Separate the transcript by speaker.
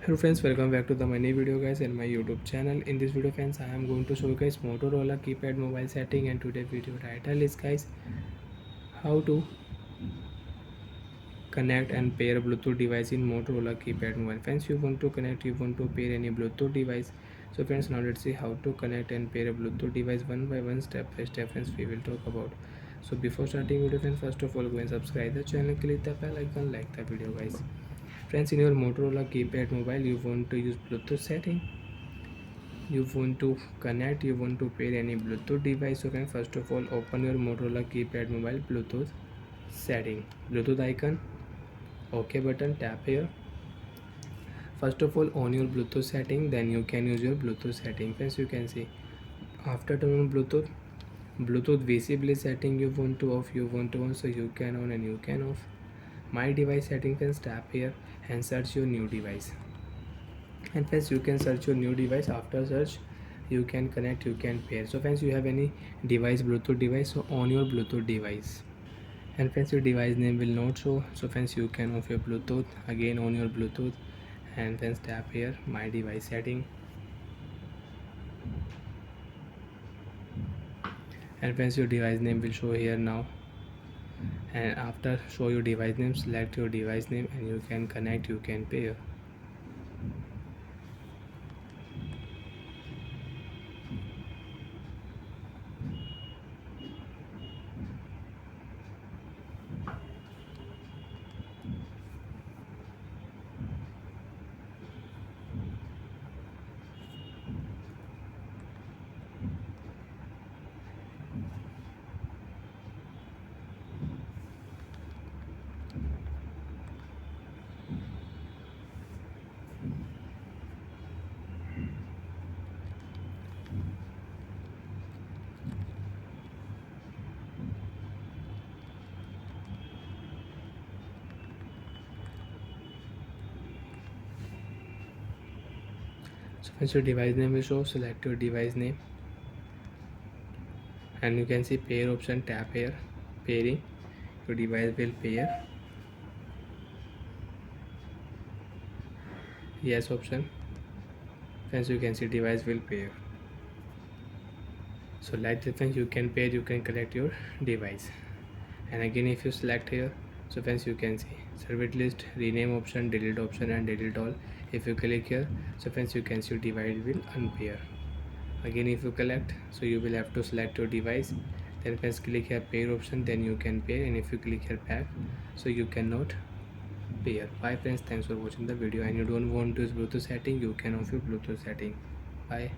Speaker 1: Hello friends, welcome back to my new video guys and my YouTube channel. In this video friends, I am going to show you guys Motorola keypad mobile setting, and today video title is guys how to connect and pair a Bluetooth device in Motorola keypad mobile. Friends, you want to connect, you want to pair any Bluetooth device. So friends, now let's see how to connect and pair a Bluetooth device one by one, step by step friends we will talk about. So before starting video friends, first of all go and subscribe the channel, click the bell icon, like the video guys. Friends, in your Motorola keypad mobile, you want to use Bluetooth setting, you want to connect, you want to pair any Bluetooth device. So friends, first of all open your Motorola keypad mobile, Bluetooth setting, Bluetooth icon, OK button, tap here. First of all on your Bluetooth setting, then you can use your Bluetooth setting. Friends, you can see after turn on Bluetooth visibility setting, you want to off, you want to on, so you can on and you can off. My device setting, friends, tap here and search your new device. And friends, you can search your new device. After search, you can connect, you can pair. So friends, you have any device, Bluetooth device, so on your Bluetooth device. And friends, your device name will not show, so friends, you can off your Bluetooth, again on your Bluetooth, and friends tap here my device setting. And friends, your device name will show here now. And after show your device name, select your device name and you can connect, you can pair. So once your device name will show, select your device name and you can see pair option, tap here, pairing, your device will pair. Yes option, friends, you can see device will pair. So like this friends, you can pair, you can connect your device. And again if you select here, so friends, you can see service list, rename option, delete option and delete all. If you click here, so friends, you can see your device will unpair. Again if you collect, so you will have to select your device, then friends click here pair option, then you can pair. And if you click here back, so you cannot pair. Bye friends, thanks for watching the video. And you don't want to use Bluetooth setting, you can off your Bluetooth setting. Bye.